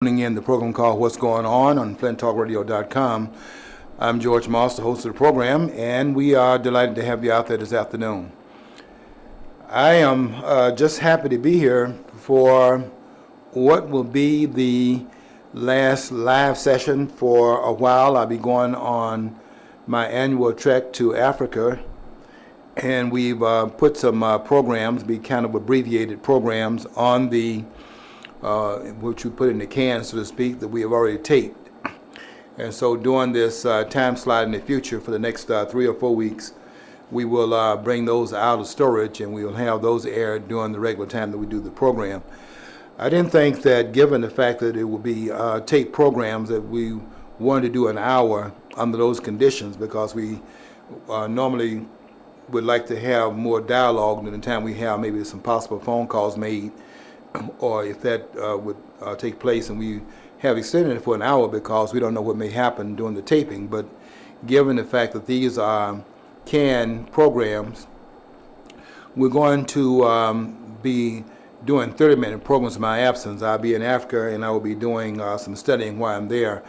Tuning in the program called What's Going On FlintTalkRadio.com. I'm George Moss, the host of the program, and we are delighted to have you out there this afternoon. I am just happy to be here for what will be the last live session for a while. I'll be going on my annual trek to Africa, and we've put some programs, be kind of abbreviated programs, on the which we put in the can, so to speak, that we have already taped. And so during this time slot in the future for the next 3 or 4 weeks, we will bring those out of storage and we will have those aired during the regular time that we do the program. I didn't think that, given the fact that it will be taped programs, that we wanted to do an hour under those conditions, because we normally would like to have more dialogue than the time we have maybe some possible phone calls made, or if that would take place, and we have extended it for an hour because we don't know what may happen during the taping. But given the fact that these are canned programs, we're going to be doing 30-minute programs in my absence. I'll be in Africa, and I will be doing some studying while I'm there.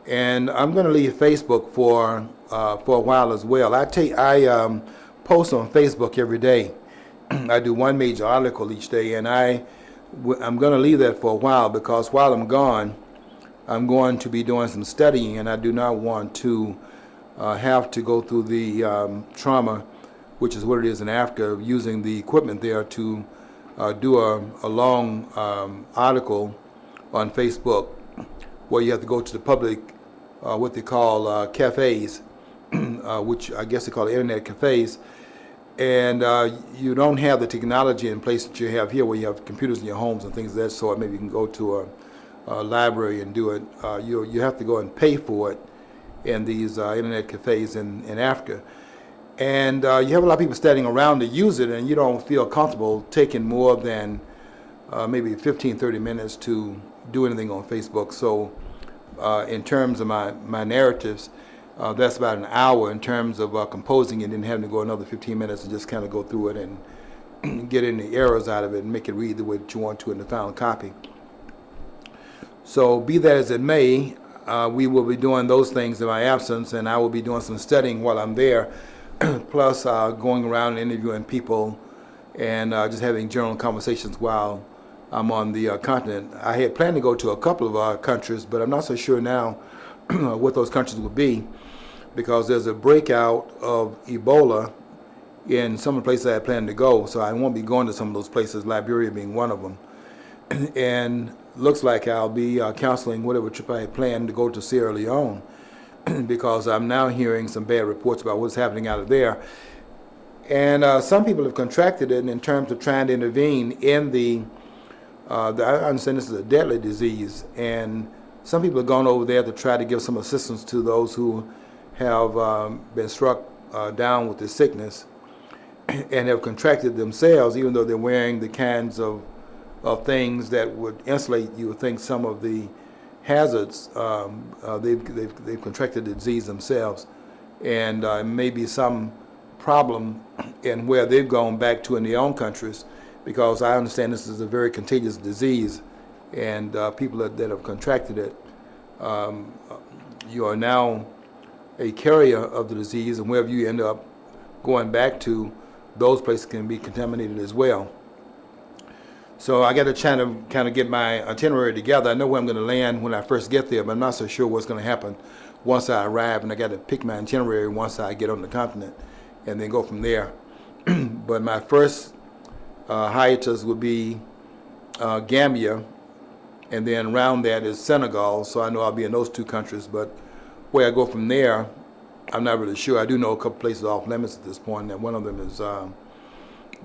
And I'm going to leave Facebook for a while as well. I post on Facebook every day. I do one major article each day, and I'm going to leave that for a while, because while I'm gone, I'm going to be doing some studying, and I do not want to have to go through the trauma, which is what it is in Africa, using the equipment there to do a long article on Facebook, where you have to go to the public, what they call cafes, which I guess they call internet cafes, and you don't have the technology in place that you have here, where you have computers in your homes and things of that sort. Maybe you can go to a library and do it. You have to go and pay for it in these internet cafes in Africa. And you have a lot of people standing around to use it, and you don't feel comfortable taking more than maybe 15, 30 minutes to do anything on Facebook. So in terms of my narratives, that's about an hour in terms of composing it, and having to go another 15 minutes and just kind of go through it and get any errors out of it and make it read the way that you want to in the final copy. So be that as it may, we will be doing those things in my absence, and I will be doing some studying while I'm there, plus going around and interviewing people and just having general conversations while I'm on the continent. I had planned to go to a couple of countries, but I'm not so sure now what those countries would be, because there's a breakout of Ebola in some of the places I had planned to go, so I won't be going to some of those places, Liberia being one of them. And looks like I'll be canceling whatever trip I had planned to go to Sierra Leone, because I'm now hearing some bad reports about what's happening out of there. And some people have contracted it in terms of trying to intervene in I understand this is a deadly disease, and some people have gone over there to try to give some assistance to those who have been struck down with the sickness and have contracted themselves, even though they're wearing the kinds of things that would insulate you. I think some of the hazards, they've contracted the disease themselves, and maybe some problem in where they've gone back to in their own countries, because I understand this is a very contagious disease, and people that have contracted it, you are now a carrier of the disease, and wherever you end up going back to, those places can be contaminated as well. So I got to try to kind of get my itinerary together. I know where I'm going to land when I first get there, but I'm not so sure what's going to happen once I arrive, and I got to pick my itinerary once I get on the continent and then go from there. But my first hiatus would be Gambia, and then around that is Senegal, so I know I'll be in those two countries. But where I go from there, I'm not really sure. I do know a couple places off limits at this point, and one of them is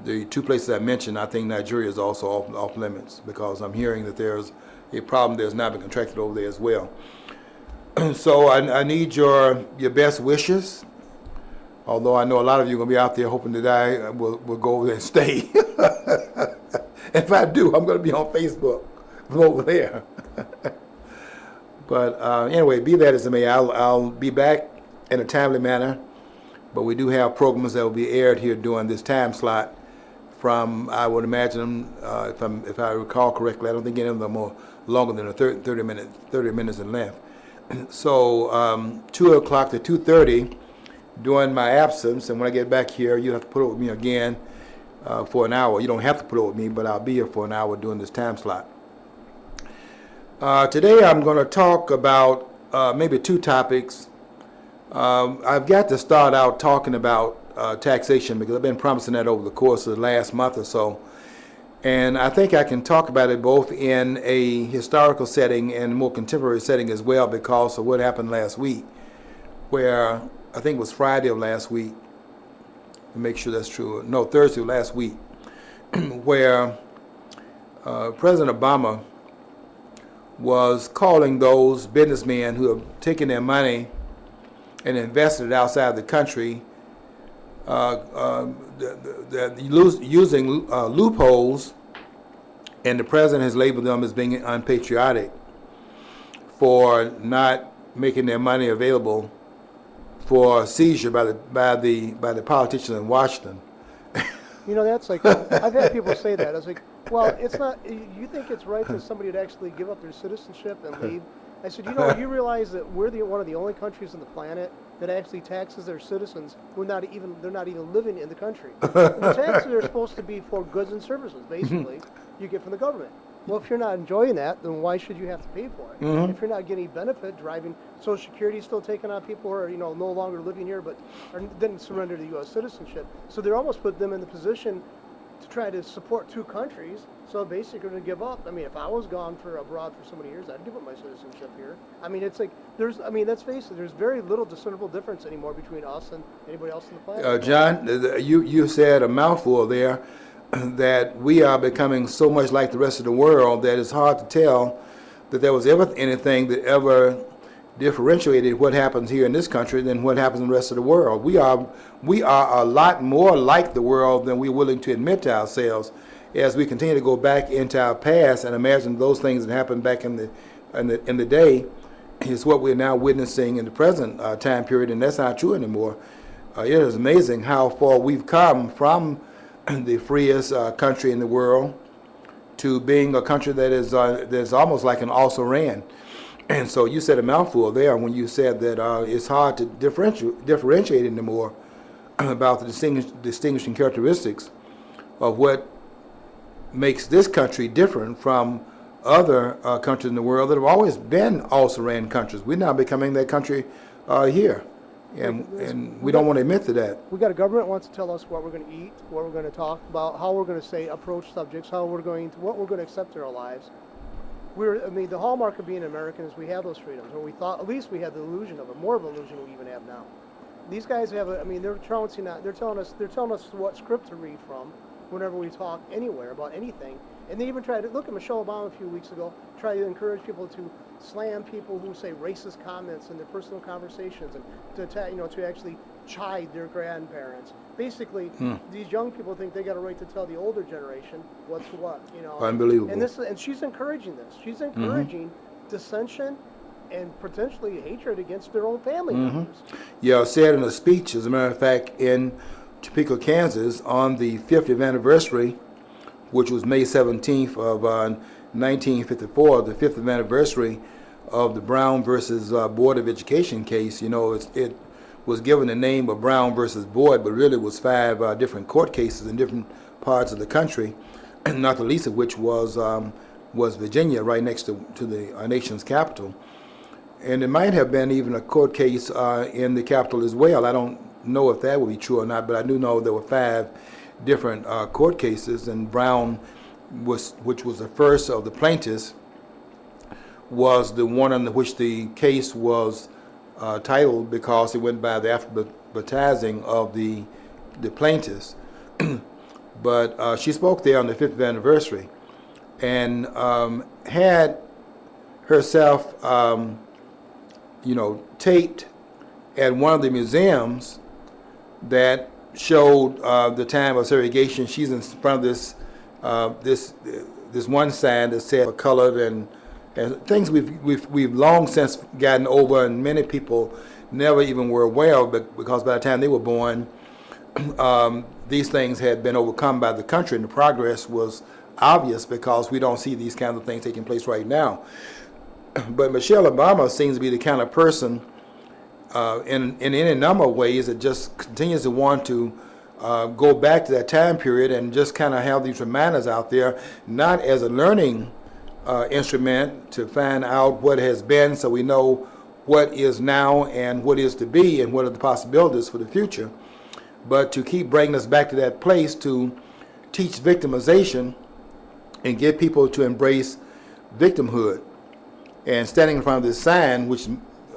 the two places I mentioned. I think Nigeria is also off limits, because I'm hearing that there's a problem that's not been contracted over there as well. So I need your best wishes, although I know a lot of you are going to be out there hoping that I will go over there and stay. If I do, I'm going to be on Facebook from over there. But anyway, be that as it may, I'll be back in a timely manner. But we do have programs that will be aired here during this time slot from, I would imagine, if I recall correctly, I don't think any of them longer than 30 minutes in length. So 2 o'clock to 2:30 during my absence, and when I get back here, you have to put up with me again for an hour. You don't have to put up with me, but I'll be here for an hour during this time slot. Today I'm going to talk about maybe two topics. I've got to start out talking about taxation because I've been promising that over the course of the last month or so. And I think I can talk about it both in a historical setting and a more contemporary setting as well because of what happened last week, where I think it was Friday of last week, to make sure that's true. No, Thursday of last week, where President Obama was calling those businessmen who have taken their money and invested it outside the country, using loopholes, and the president has labeled them as being unpatriotic for not making their money available for seizure by the politicians in Washington. You know, that's like, I've had people say that. I was like, well, it's not, you think it's right for somebody to actually give up their citizenship and leave? I said, you realize that we're one of the only countries on the planet that actually taxes their citizens who they're not even living in the country. And the taxes are supposed to be for goods and services, basically, you get from the government. Well, if you're not enjoying that, then why should you have to pay for it? Mm-hmm. If you're not getting benefit, driving, Social Security is still taking on people who are, no longer living here, but didn't surrender to U.S. citizenship. So they're almost put them in the position to try to support two countries. So basically, going to give up. I mean, if I was gone abroad for so many years, I'd give up my citizenship here. I mean, it's like let's face it. There's very little discernible difference anymore between us and anybody else on the planet. John, you said a mouthful there. That we are becoming so much like the rest of the world that it's hard to tell that there was ever anything that ever differentiated what happens here in this country than what happens in the rest of the world. We are a lot more like the world than we're willing to admit to ourselves as we continue to go back into our past and imagine those things that happened back in the day is what we're now witnessing in the present time period, and that's not true anymore. It is amazing how far we've come from the freest country in the world to being a country that is that's almost like an also ran. And so you said a mouthful there when you said that it's hard to differentiate anymore about the distinguishing characteristics of what makes this country different from other countries in the world that have always been also ran countries. We're now becoming that country here. And we don't want to admit to that. We got a government that wants to tell us what we're going to eat, what we're going to talk about, how we're going to approach subjects, what we're going to accept in our lives. The hallmark of being American is we have those freedoms, or we thought at least we had the illusion of it, more of an illusion we even have now. These guys have they're telling us what script to read from whenever we talk anywhere about anything. And they even tried to look at Michelle Obama a few weeks ago, try to encourage people to slam people who say racist comments in their personal conversations and to actually chide their grandparents. Basically, these young people think they got a right to tell the older generation what's what. Unbelievable. And she's encouraging this. She's encouraging dissension and potentially hatred against their own family members. Yeah, said in a speech, as a matter of fact, in Topeka, Kansas, on the 50th anniversary, which was May 17th of 1954, the 50th anniversary of the Brown versus Board of Education case. It was given the name of Brown versus Board, but really it was 5 different court cases in different parts of the country, not the least of which was Virginia, right next to the nation's capital. And it might have been even a court case in the capital as well. I don't know if that would be true or not, but I do know there were 5 different court cases, and Brown, which was the first of the plaintiffs, was the one under which the case was titled because it went by the alphabetizing of the plaintiffs. But she spoke there on the 50th anniversary and had herself, taped at one of the museums that showed the time of segregation. She's in front of this one sign that said colored and things we've long since gotten over, and many people never even were aware of, because by the time they were born, these things had been overcome by the country, and the progress was obvious because we don't see these kinds of things taking place right now. But Michelle Obama seems to be the kind of person in any number of ways that just continues to want to go back to that time period and just kind of have these reminders out there, not as a learning instrument to find out what has been so we know what is now and what is to be and what are the possibilities for the future, but to keep bringing us back to that place to teach victimization and get people to embrace victimhood. And standing in front of this sign, which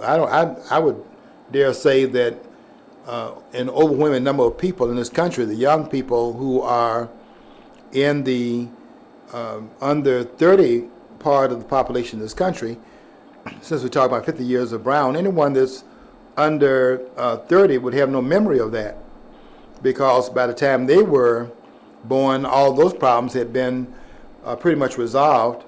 I would dare say that an overwhelming number of people in this country, the young people who are in the under 30 part of the population in this country, since we talk about 50 years of Brown, anyone that's under 30 would have no memory of that, because by the time they were born, all those problems had been pretty much resolved.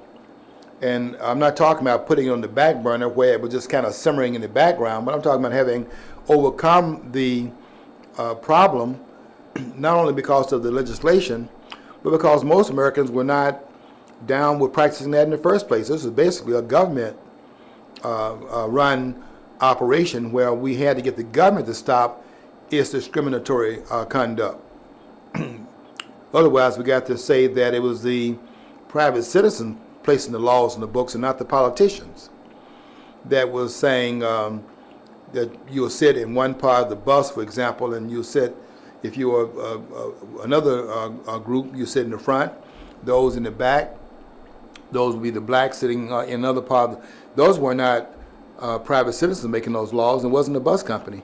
And I'm not talking about putting it on the back burner where it was just kind of simmering in the background, but I'm talking about having overcome the problem, not only because of the legislation, but because most Americans were not down with practicing that in the first place. This is basically a government run operation where we had to get the government to stop its discriminatory conduct. Otherwise, we got to say that it was the private citizen placing the laws in the books and not the politicians that was saying that you'll sit in one part of the bus, for example, and you'll sit, if you were another group, you sit in the front, those in the back, those would be the blacks sitting in another part. Those were not private citizens making those laws. It wasn't the bus company.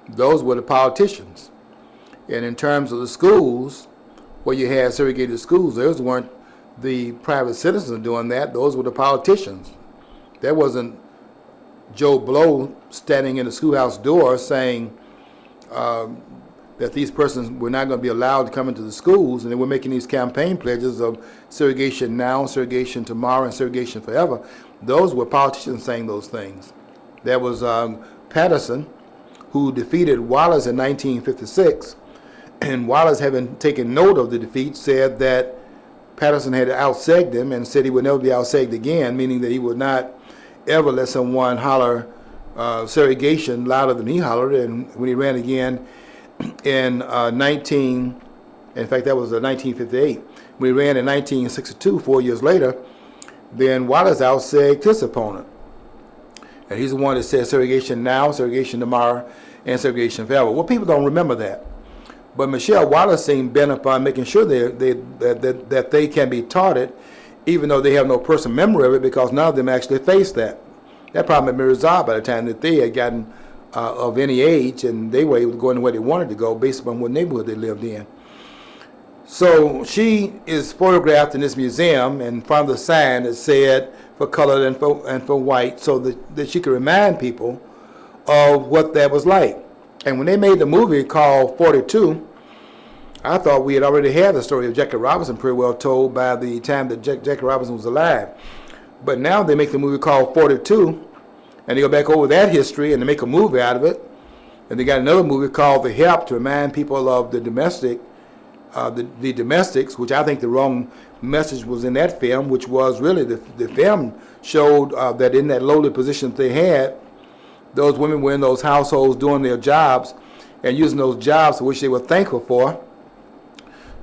Those were the politicians. And in terms of the schools, where you had segregated schools, those weren't the private citizens doing that. Those were the politicians. There wasn't Joe Blow standing in the schoolhouse door saying that these persons were not going to be allowed to come into the schools, and they were making these campaign pledges of segregation now, segregation tomorrow, and segregation forever. Those were politicians saying those things. There was Patterson, who defeated Wallace in 1956, and Wallace, having taken note of the defeat, said that Patterson had outsegged him and said he would never be outsegged again, meaning that he would not ever let someone holler segregation louder than he hollered. And when he ran again in in fact that was 1958, when he ran in 1962, 4 years later, then Wallace outsegged his opponent. And he's the one that said segregation now, segregation tomorrow, and segregation forever. Well, people don't remember that. But Michelle Wallace seemed bent upon making sure that they can be taught it, even though they have no personal memory of it, because none of them actually faced that. That problem had been resolved by the time that they had gotten of any age, and they were able to go in the way they wanted to go based upon what neighborhood they lived in. So she is photographed in this museum in front of the sign that said for colored and for white, so that she could remind people of what that was like. And when they made the movie called 42, I thought we had already had the story of Jackie Robinson pretty well told by the time that Jackie Robinson was alive. But now they make the movie called 42, and they go back over that history and they make a movie out of it. And they got another movie called The Help to remind people of the domestics, which I think the wrong message was in that film, which was really the film showed that in that lowly position that they had, those women were in those households doing their jobs and using those jobs for which they were thankful for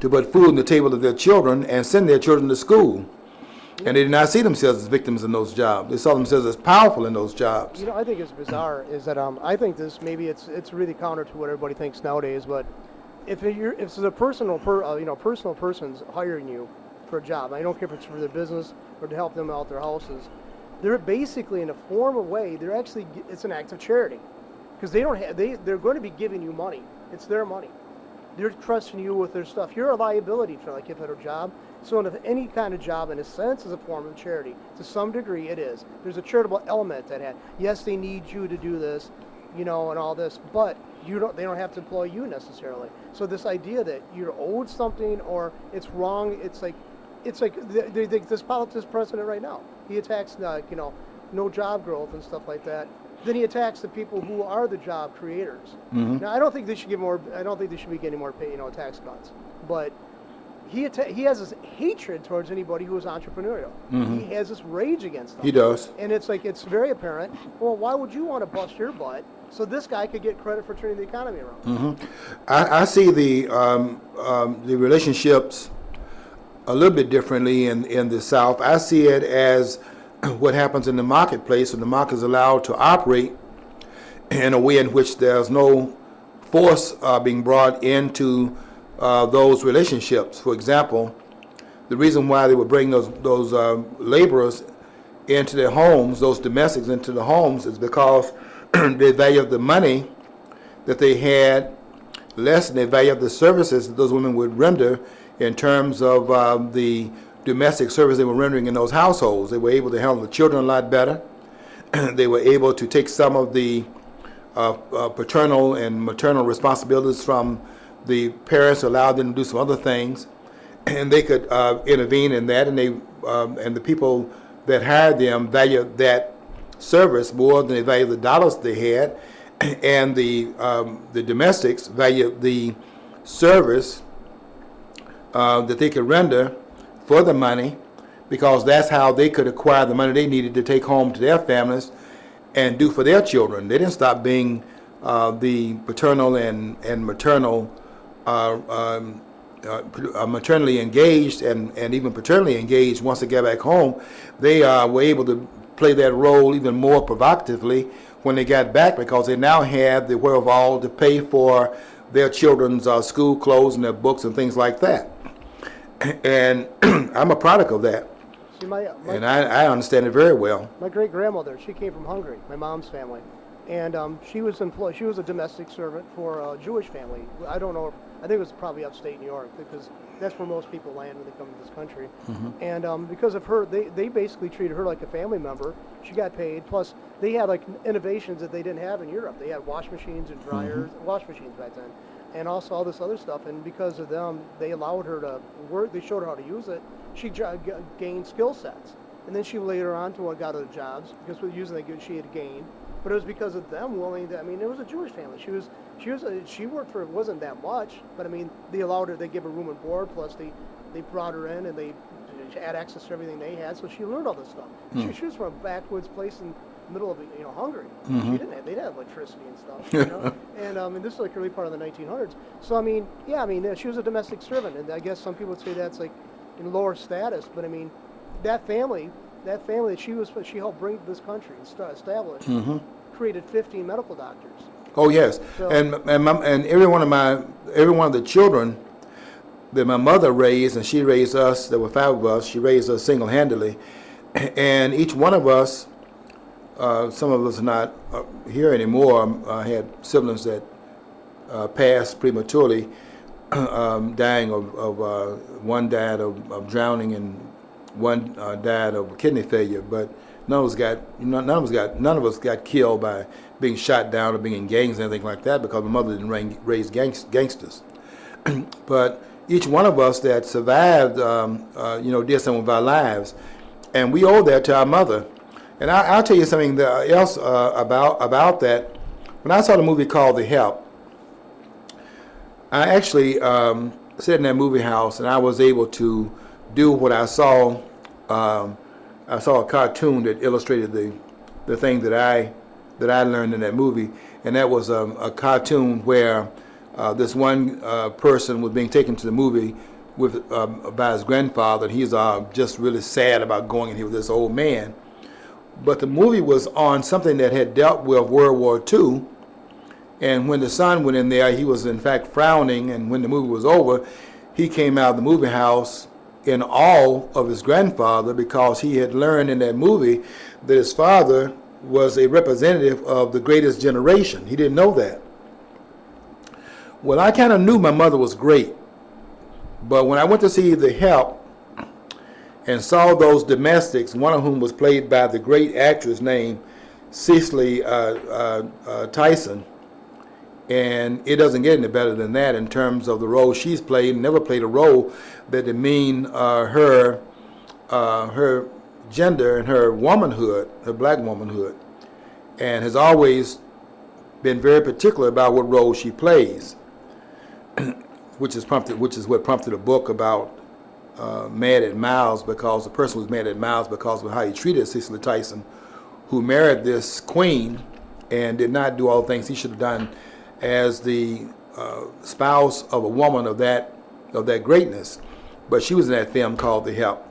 to put food on the table of their children and send their children to school. And they did not see themselves as victims in those jobs. They saw themselves as powerful in those jobs. You know, I think it's bizarre is that I think this maybe it's really counter to what everybody thinks nowadays. But if it's a personal person's hiring you for a job, I don't care if it's for their business or to help them out their houses. They're basically, in a form of way, it's an act of charity, because they're going to be giving you money. It's their money. They're trusting you with their stuff. You're a liability for, like, if you had a job. So if any kind of job, in a sense, is a form of charity. To some degree, it is. There's a charitable element to that. Yes, they need you to do this, and all this, but they don't have to employ you necessarily. So this idea that you're owed something or it's wrong, it's like this president right now. He attacks no job growth and stuff like that. Then he attacks the people who are the job creators. Mm-hmm. Now I don't think they should get more. I don't think they should be getting more pay, tax cuts. But he has this hatred towards anybody who is entrepreneurial. He has this rage against them. He does. And it's like, it's very apparent. Well, why would you want to bust your butt so this guy could get credit for turning the economy around? I see the relationships a little bit differently in the South. I see it as what happens in the marketplace when the market is allowed to operate in a way in which there's no force being brought into those relationships. For example, the reason why they would bring those laborers into their homes, those domestics into the homes, is because they value the money that they had less than the value of the services that those women would render in terms of the domestic service they were rendering in those households. They were able to handle the children a lot better. They were able to take some of the paternal and maternal responsibilities from the parents, allowed them to do some other things, and they could intervene in that. And and the people that hired them valued that service more than they valued the dollars they had, and the domestics valued the service that they could render for the money, because that's how they could acquire the money they needed to take home to their families and do for their children. They didn't stop being the paternal and maternal, maternally engaged and even paternally engaged. Once they got back home, they were able to play that role even more provocatively when they got back, because they now had the wherewithal to pay for their children's school clothes and their books and things like that. And I'm a product of that. See, And I understand it very well. my great grandmother, she came from Hungary, my mom's family, and she was employed. She was a domestic servant for a Jewish family. I don't know. I think it was probably upstate New York, because that's where most people land when they come to this country. And because of her, they basically treated her like a family member. She got paid. Plus, they had like innovations that they didn't have in Europe. They had wash machines and dryers, wash machines back then, and also all this other stuff. And because of them, they allowed her to work. They showed her how to use it. She gained skill sets, and then she later on to got other jobs because with using the she had gained. But it was because of them willing to. I mean, it was a Jewish family. She worked for, it wasn't that much, but I mean, they allowed her. They give her room and board. Plus, they brought her in and they had access to everything they had. So she learned all this stuff. She was from a backwoods place in the middle of Hungary. They didn't have electricity and stuff. And this is like early part of the 1900s. So I mean, yeah, I mean, she was a domestic servant, and I guess some people would say that's like in lower status. But I mean, that family that she helped bring to this country and establish, created 15 medical doctors. Oh yes, So- and every one of the children that my mother raised, and she raised us. There were 5 of us. She raised us single-handedly, and each one of us, some of us are not here anymore. Had siblings that passed prematurely, dying of one died of drowning, and one died of kidney failure. But none of us got killed by being shot down or being in gangs or anything like that, because my mother didn't raise gangsters. But each one of us that survived, did some of our lives, and we owe that to our mother. And I'll tell you something else about that. When I saw the movie called The Help, I actually sat in that movie house, and I was able to do what I saw. I saw a cartoon that illustrated the thing that I learned in that movie, and that was a cartoon where this one person was being taken to the movie by his grandfather. And he's just really sad about going in here with this old man. But the movie was on something that had dealt with World War II. And when the son went in there, he was in fact frowning. And when the movie was over, he came out of the movie house in awe of his grandfather, because he had learned in that movie that his father was a representative of the greatest generation. He didn't know that. Well, I kind of knew my mother was great. But when I went to see The Help and saw those domestics, one of whom was played by the great actress named Cicely Tyson, and it doesn't get any better than that in terms of the role she's played. Never played a role that demeaned her gender and her womanhood, her black womanhood, and has always been very particular about what role she plays, which is what prompted a book about mad at Miles because the person was mad at Miles because of how he treated Cicely Tyson, who married this queen and did not do all the things he should have done as the spouse of a woman of that greatness. But she was in that film called The Help.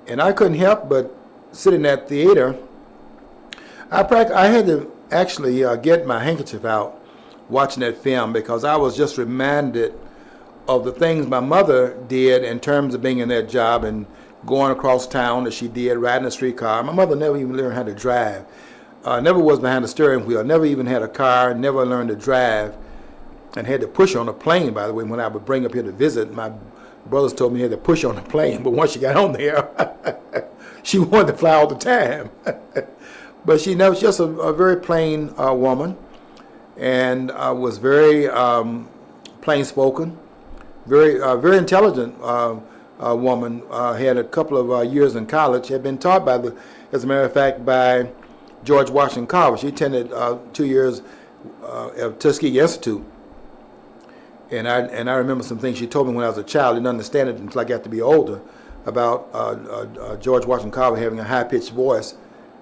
And I couldn't help but sit in that theater. I had to actually get my handkerchief out watching that film because I was just reminded of the things my mother did in terms of being in that job and going across town that she did, riding a streetcar. My mother never even learned how to drive. Never was behind the steering wheel, never even had a car, never learned to drive, and had to push on a plane, by the way, when I would bring up here to visit. My brothers told me he had to push on the plane, but once she got on there, she wanted to fly all the time. But she was just a very plain woman, and was very plain-spoken, very intelligent woman. Had a couple of years in college, had been taught as a matter of fact, by George Washington Carver. She attended 2 years at Tuskegee Institute. And I remember some things she told me when I was a child. I didn't understand it until I got to be older, about George Washington Carver having a high-pitched voice.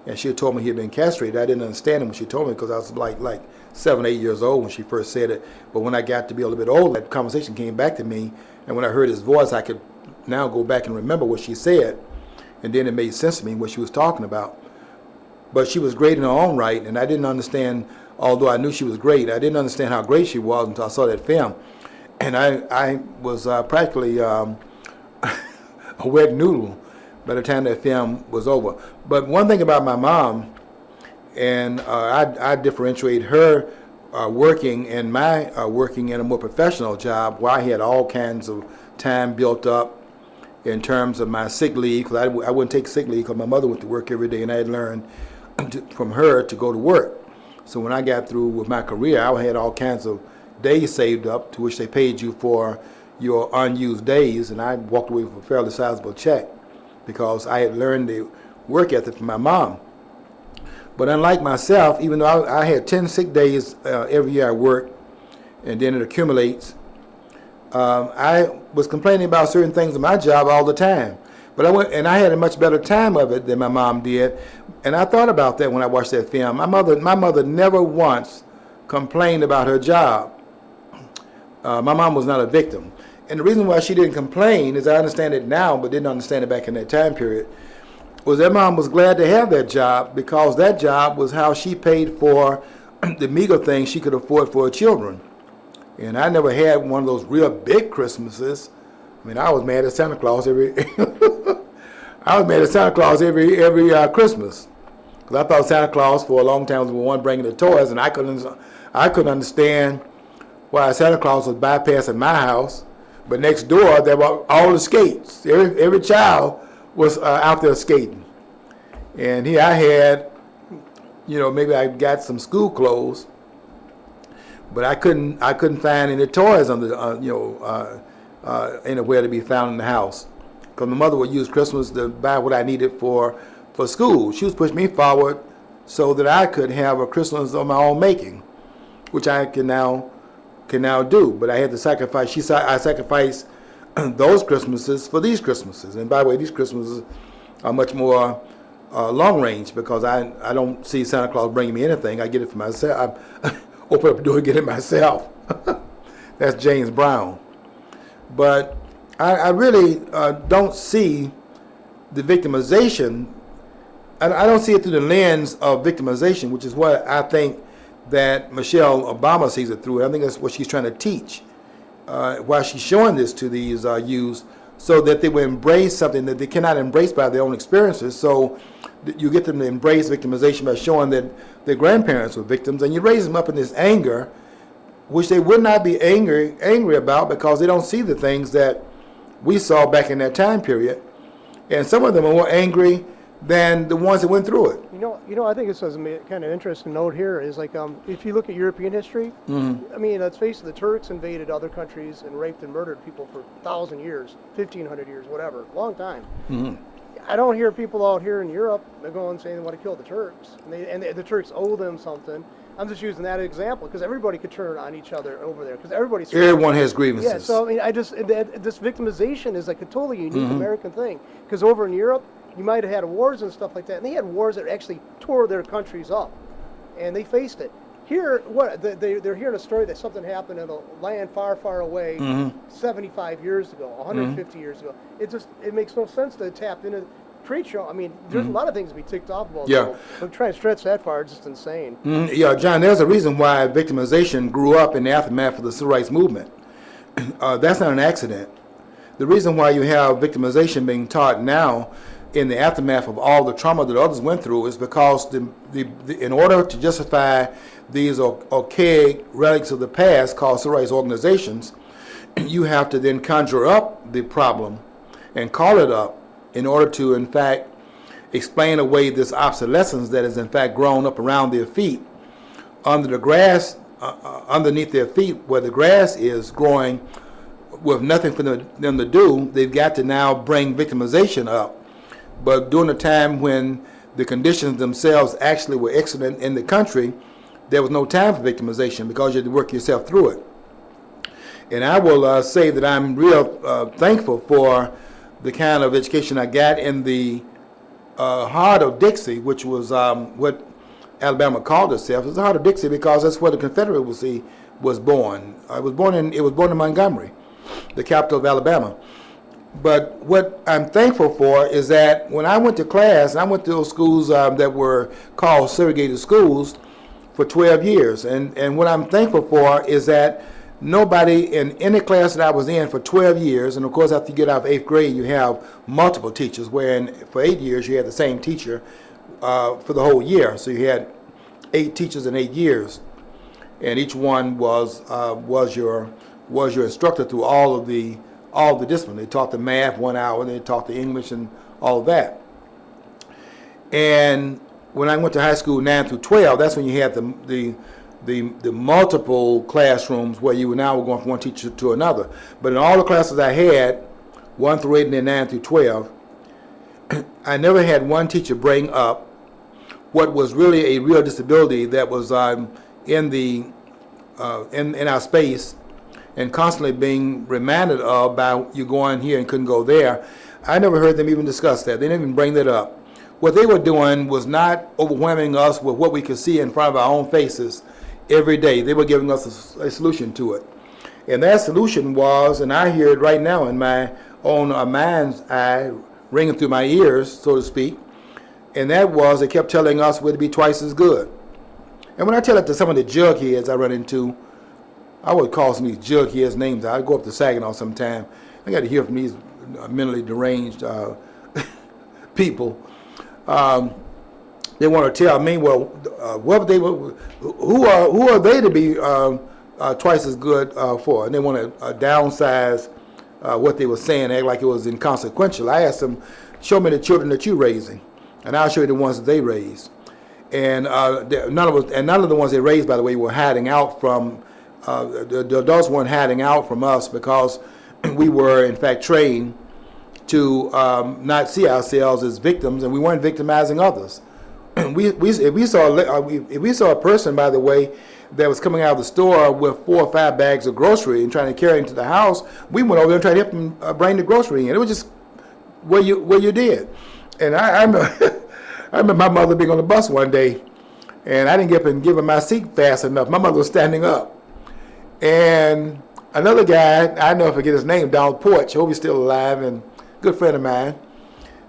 And she had told me he had been castrated. I didn't understand it when she told me because I was like 7, 8 years old when she first said it. But when I got to be a little bit older, that conversation came back to me. And when I heard his voice, I could now go back and remember what she said. And then it made sense to me what she was talking about. But she was great in her own right, and I didn't understand, although I knew she was great, I didn't understand how great she was until I saw that film. And I was practically a wet noodle by the time that film was over. But one thing about my mom, and I differentiate her working and my working in a more professional job where I had all kinds of time built up in terms of my sick leave, because I wouldn't take sick leave because my mother went to work every day, and I had learned from her to go to work. So when I got through with my career, I had all kinds of days saved up to which they paid you for your unused days, and I walked away with a fairly sizable check because I had learned the work ethic from my mom. But unlike myself, even though I had 10 sick days every year I worked, and then it accumulates, I was complaining about certain things in my job all the time. But I had a much better time of it than my mom did. And I thought about that when I watched that film. My mother never once complained about her job. My mom was not a victim. And the reason why she didn't complain, as I understand it now, but didn't understand it back in that time period, was that mom was glad to have that job because that job was how she paid for the meager things she could afford for her children. And I never had one of those real big Christmases. I mean, I was mad at Santa Claus every Christmas, because I thought Santa Claus for a long time was the one bringing the toys, and I couldn't understand why Santa Claus was bypassing my house, but next door there were all the skates. Every child was out there skating, and here I had, maybe I got some school clothes, but I couldn't find any toys anywhere to be found in the house, because my mother would use Christmas to buy what I needed for school. She was pushing me forward so that I could have a Christmas of my own making, which I can now do. But I had to sacrifice. I sacrificed those Christmases for these Christmases. And by the way, these Christmases are much more long range because I don't see Santa Claus bringing me anything. I get it for myself. I open up the door and get it myself. That's James Brown. But I really don't see the victimization. I don't see it through the lens of victimization, which is what I think that Michelle Obama sees it through. I think that's what she's trying to teach. Why she's showing this to these youths, so that they will embrace something that they cannot embrace by their own experiences. So you get them to embrace victimization by showing that their grandparents were victims, and you raise them up in this anger, which they would not be angry about because they don't see the things that we saw back in that time period. And some of them are more angry than the ones that went through it. I think it's a kind of interesting note here is like if you look at European history, I mean, let's face it, the Turks invaded other countries and raped and murdered people for 1,000 years, 1,500 years, whatever, long time. I don't hear people out here in Europe that go and saying they want to kill the Turks, and the Turks owe them something. I'm just using that example because everybody could turn on each other over there because everybody's. Everyone has grievances. Yeah, so I mean, this victimization is like a totally unique American thing because over in Europe, you might have had wars and stuff like that, and they had wars that actually tore their countries up, and they faced it. Here, they're hearing a story that something happened in a land far, far away, 75 years ago, 150 years ago. It makes no sense to tap into. I mean, there's a lot of things to be ticked off about. Yeah. So, but trying to stretch that far is just insane. Yeah, John, there's a reason why victimization grew up in the aftermath of the civil rights movement. That's not an accident. The reason why you have victimization being taught now in the aftermath of all the trauma that others went through is because in order to justify these archaic relics of the past called civil rights organizations, you have to then conjure up the problem and call it up in order to, in fact, explain away this obsolescence that has, in fact, grown up around their feet. Under the grass, underneath their feet, where the grass is growing with nothing for them to do, they've got to now bring victimization up. But during the time when the conditions themselves actually were excellent in the country, there was no time for victimization because you had to work yourself through it. And I will say that I'm real thankful for the kind of education I got in the heart of Dixie, which was what Alabama called itself. It's the heart of Dixie because that's where the Confederacy was born. It was born in Montgomery, the capital of Alabama. But what I'm thankful for is that when I went to class, and I went to those schools that were called segregated schools for 12 years. And what I'm thankful for is that nobody in any class that I was in for 12 years, and of course after you get out of 8th grade, you have multiple teachers, wherein for 8 years you had the same teacher for the whole year. So you had 8 teachers in 8 years, and each one was your instructor through all of the discipline. They taught the math 1 hour, and they taught the English and all of that. And when I went to high school 9 through 12, that's when you had the multiple classrooms where you were going from one teacher to another. But in all the classes I had, 1 through 8 and then 9 through 12, I never had one teacher bring up what was really a real disability that was in our space and constantly being reminded of by you going here and couldn't go there. I never heard them even discuss that. They didn't even bring that up. What they were doing was not overwhelming us with what we could see in front of our own faces every day. They were giving us a solution to it. And that solution was, and I hear it right now in my own mind's eye, ringing through my ears, so to speak, and that was they kept telling us we'd be twice as good. And when I tell it to some of the jugheads I run into, I would call some of these jugheads names. I'd go up to Saginaw sometime. I got to hear from these mentally deranged people. They want to tell me, well, who are they to be twice as good for? And they want to downsize what they were saying, act like it was inconsequential. I asked them, show me the children that you're raising, and I'll show you the ones that they raised. And none of the ones they raised, by the way, were hiding out from. The adults weren't hiding out from us because we were, in fact, trained to not see ourselves as victims, and we weren't victimizing others. If we saw a person, by the way, that was coming out of the store with 4 or 5 bags of grocery and trying to carry into the house, we went over there and tried to help them bring the grocery in. It was just what you did. And I remember my mother being on the bus one day, and I didn't get up and give her my seat fast enough. My mother was standing up. And another guy, I never forget his name, Donald Porch, I hope he's still alive, and good friend of mine.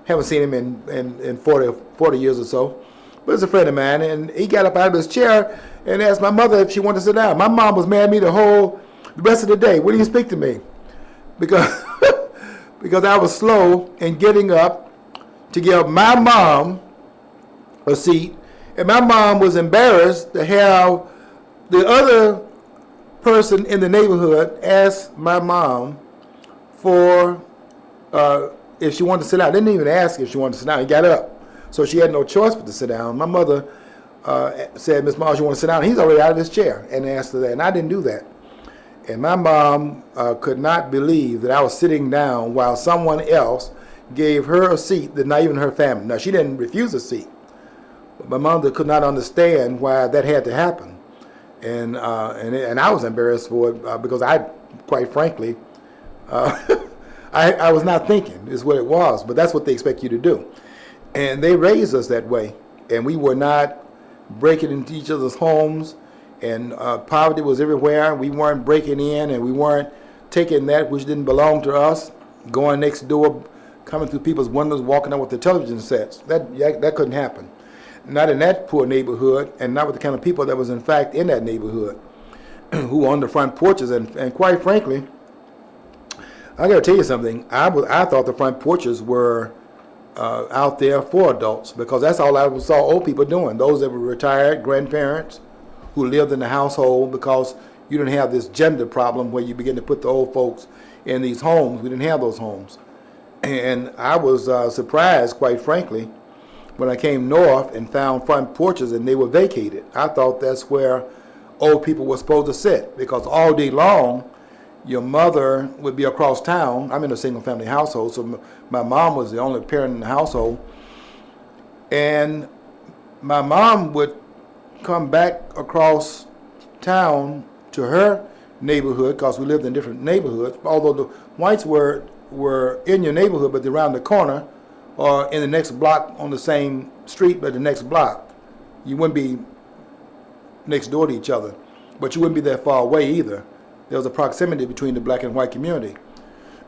Haven't seen him in 40 years or so. But he's a friend of mine, and he got up out of his chair and asked my mother if she wanted to sit down. My mom was mad at me the rest of the day. Wouldn't even speak to me. Because I was slow in getting up to give my mom a seat. And my mom was embarrassed to have the other person in the neighborhood ask my mom for if she wanted to sit down. Didn't even ask if she wanted to sit down. He got up. So she had no choice but to sit down. My mother said, Miss Miles, you want to sit down? He's already out of his chair, and asked her that. And I didn't do that. And my mom could not believe that I was sitting down while someone else gave her a seat that not even her family. Now, she didn't refuse a seat. But my mother could not understand why that had to happen. And I was embarrassed for it because I, quite frankly, I was not thinking is what it was. But that's what they expect you to do. And they raised us that way. And we were not breaking into each other's homes. And poverty was everywhere. We weren't breaking in, and we weren't taking that which didn't belong to us, going next door, coming through people's windows, walking out with the television sets. That couldn't happen. Not in that poor neighborhood, and not with the kind of people that was in fact in that neighborhood, who were on the front porches. And quite frankly, I got to tell you something. I thought the front porches were out there for adults, because that's all I saw old people doing. Those that were retired, grandparents, who lived in the household, because you didn't have this gender problem where you begin to put the old folks in these homes. We didn't have those homes. And I was surprised, quite frankly, when I came north and found front porches and they were vacated. I thought that's where old people were supposed to sit, because all day long, your mother would be across town. I'm in a single family household, so my mom was the only parent in the household. And my mom would come back across town to her neighborhood, because we lived in different neighborhoods, although the whites were in your neighborhood, but they're around the corner or in the next block on the same street, but the next block. You wouldn't be next door to each other, but you wouldn't be that far away either. There was a proximity between the black and white community.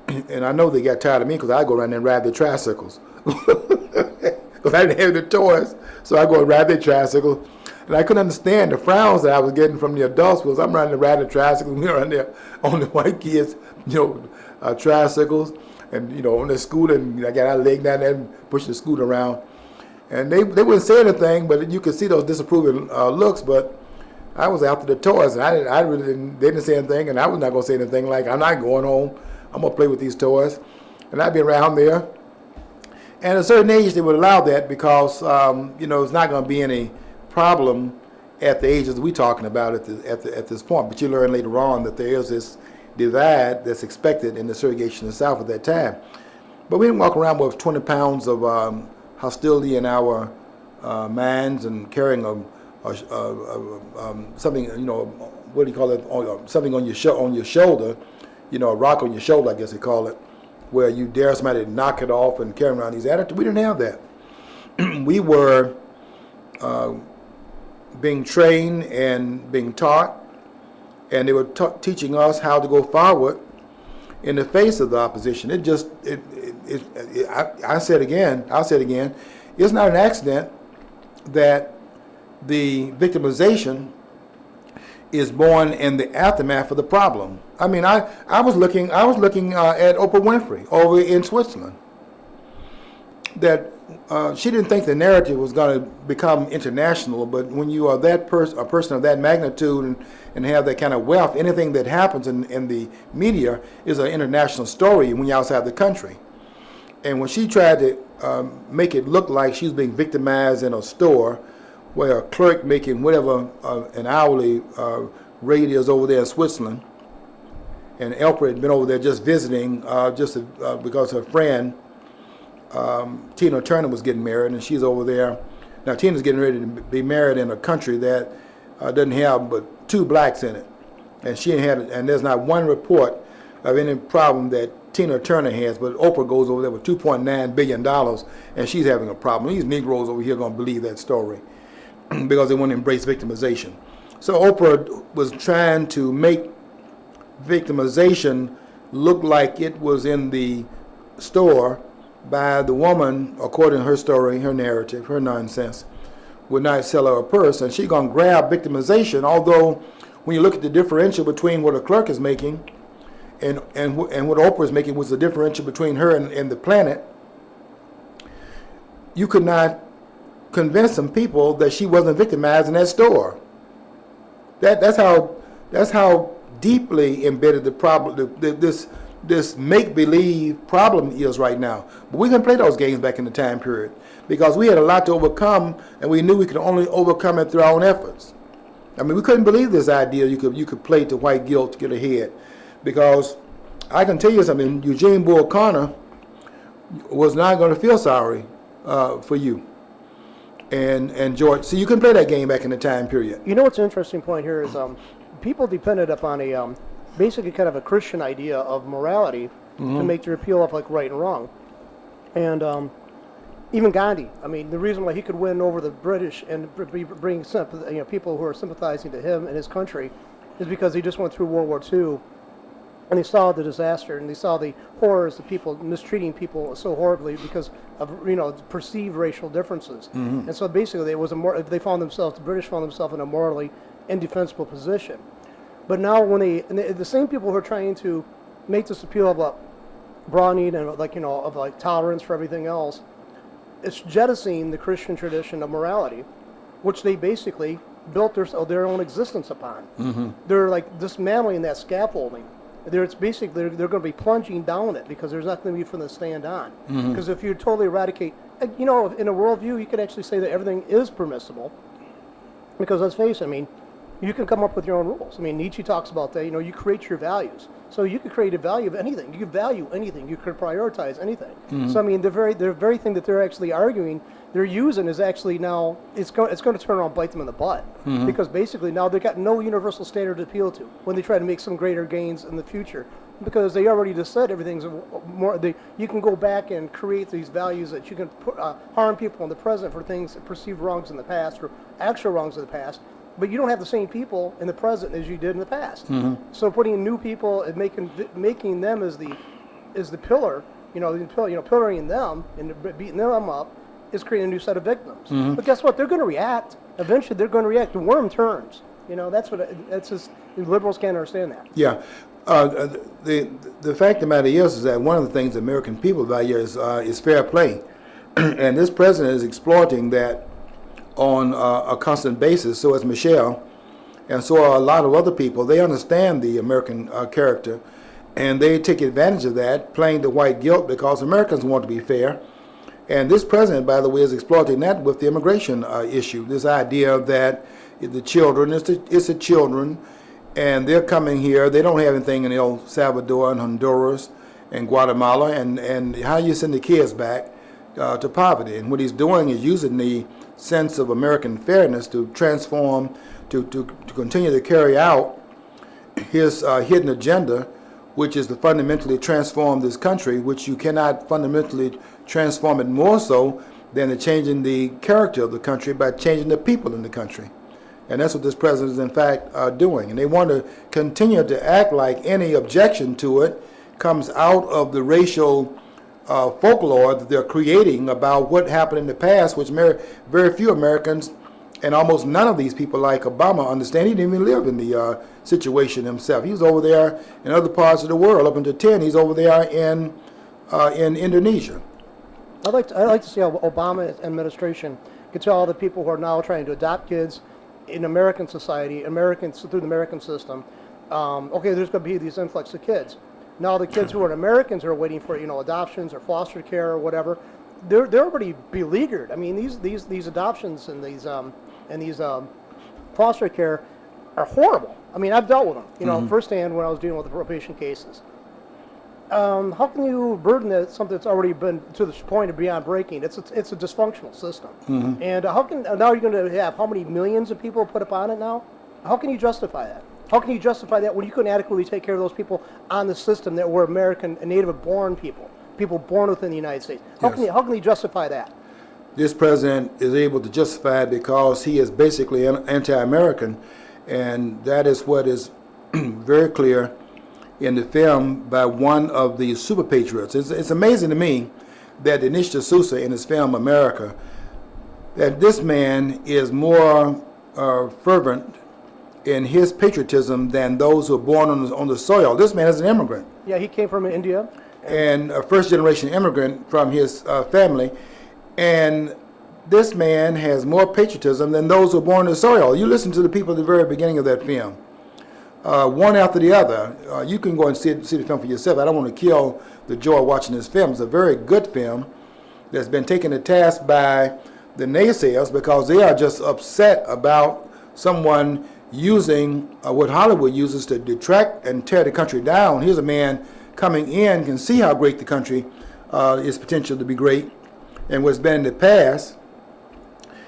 And I know they got tired of me because I go around there and ride their tricycles. Because I didn't have the toys, so I go and ride their tricycles. And I couldn't understand the frowns that I was getting from the adults, because I'm riding the tricycles, and we were on there on the white kids, tricycles, and on the scooter, and I got our leg down there and push the scooter around. And they wouldn't say anything, but you could see those disapproving looks. But I was after the toys, and I really didn't. They didn't say anything, and I was not going to say anything like, "I'm not going home. I'm going to play with these toys." And I'd be around there. And at a certain age, they would allow that, because it's not going to be any problem at the ages we're talking about at this point. But you learn later on that there is this divide that's expected in the segregation in the South at that time. But we didn't walk around with 20 pounds of hostility in our minds, and carrying something, what do you call it? Something on your shoulder, a rock on your shoulder, I guess they call it, where you dare somebody to knock it off and carry around these attitudes. We didn't have that. We were being trained and being taught, and they were teaching us how to go forward in the face of the opposition. I'll say it again, it's not an accident that the victimization is born in the aftermath of the problem. I mean, I was looking at Oprah Winfrey over in Switzerland. That she didn't think the narrative was going to become international, but when you are a person of that magnitude and have that kind of wealth, anything that happens in the media is an international story when you're outside the country. And when she tried to make it look like she was being victimized in a store where a clerk making whatever an hourly rate is over there in Switzerland, and Oprah had been over there just visiting because her friend Tina Turner was getting married, and she's over there. Now Tina's getting ready to be married in a country that doesn't have but 2 blacks in it, and there's not one report of any problem that Tina Turner has, but Oprah goes over there with $2.9 billion, and she's having a problem. These Negroes over here are going to believe that story because they want to embrace victimization. So Oprah was trying to make victimization look like it was in the store by the woman, according to her story, her narrative, her nonsense, would not sell her a purse, and she's going to grab victimization, although when you look at the differential between what a clerk is making and what Oprah is making, was the differential between her and the planet, you could not convince some people that she wasn't victimized in that store. That's how deeply embedded the problem, this make-believe problem is right now. But we couldn't play those games back in the time period because we had a lot to overcome, and we knew we could only overcome it through our own efforts. I mean, we couldn't believe this idea you could play to white guilt to get ahead, because I can tell you something. Eugene Bull Connor was not going to feel sorry for you. And George, so you can play that game back in the time period. You know what's an interesting point here is people depended upon a basically kind of a Christian idea of morality to make the appeal of like right and wrong. And even Gandhi, I mean, the reason why he could win over the British and bring people who are sympathizing to him and his country is because he just went through World War II and they saw the disaster and they saw the horrors of people mistreating people so horribly because of perceived racial differences. And so basically the British found themselves in a morally indefensible position. But now when the same people who are trying to make this appeal of broadening and of tolerance for everything else, it's jettisoning the Christian tradition of morality, which they basically built their own existence upon. They're like dismantling that scaffolding. They're going to be plunging down it because there's nothing to be for them to stand on. Because if you totally eradicate, in a worldview, you could actually say that everything is permissible. Because let's face it, I mean, you can come up with your own rules. I mean, Nietzsche talks about that. You create your values. So you could create a value of anything. You could value anything. You could prioritize anything. So I mean, the very thing that they're actually arguing, they're using is actually now it's going to turn around and bite them in the butt because basically now they've got no universal standard to appeal to when they try to make some greater gains in the future because they already just said everything's more. You can go back and create these values that you can harm people in the present for things perceived wrongs in the past or actual wrongs in the past. But you don't have the same people in the present as you did in the past. So putting new people and making them as the pillar, pillaring them and beating them up is creating a new set of victims. But guess what? They're going to react. Eventually, they're going to react. The worm turns. That's just the liberals can't understand that. Yeah. The fact of the matter is that one of the things the American people value is fair play, and this president is exploiting that on a constant basis. So is Michelle, and so are a lot of other people. They understand the American character, and they take advantage of that, playing the white guilt because Americans want to be fair. And this president, by the way, is exploiting that with the immigration issue. This idea that the children, it's the children, and they're coming here. They don't have anything in El Salvador and Honduras and Guatemala, and how you send the kids back to poverty. And what he's doing is using the sense of American fairness to transform, to continue to carry out his hidden agenda, which is to fundamentally transform this country, which you cannot fundamentally transform it more so than to changing the character of the country by changing the people in the country. And that's what this president is in fact doing. And they want to continue to act like any objection to it comes out of the racial folklore that they're creating about what happened in the past, which very few Americans and almost none of these people like Obama understand. He didn't even live in the situation himself. He was over there in other parts of the world. Up until 10, he's over there in Indonesia. I'd like to see how Obama administration could tell all the people who are now trying to adopt kids in American society, Americans through the American system. Okay, there's going to be these influx of kids. Now the kids who are Americans who are waiting for adoptions or foster care or whatever, they're already beleaguered. I mean these adoptions and these foster care are horrible. I mean I've dealt with them firsthand when I was dealing with the probation cases. How can you burden something that's already been to the point of beyond breaking? It's a dysfunctional system. And how can now you're going to have how many millions of people put upon it now? How can you justify that? How can you justify that when you couldn't adequately take care of those people on the system that were American and native-born people born within the United States? How can you justify that? This president is able to justify it because he is basically anti-American, and that is what is very clear in the film by one of the super patriots. It's amazing to me that Dinesh D'Souza in his film America, that this man is more fervent in his patriotism than those who are born on the soil. This man is an immigrant. Yeah, he came from India. And a first-generation immigrant from his family. And this man has more patriotism than those who are born on the soil. You listen to the people at the very beginning of that film. One after the other. You can go and see the film for yourself. I don't want to kill the joy of watching this film. It's a very good film that's been taken to task by the naysayers because they are just upset about someone using what Hollywood uses to detract and tear the country down. Here's a man coming in, can see how great the country its potential to be great and what's been in the past,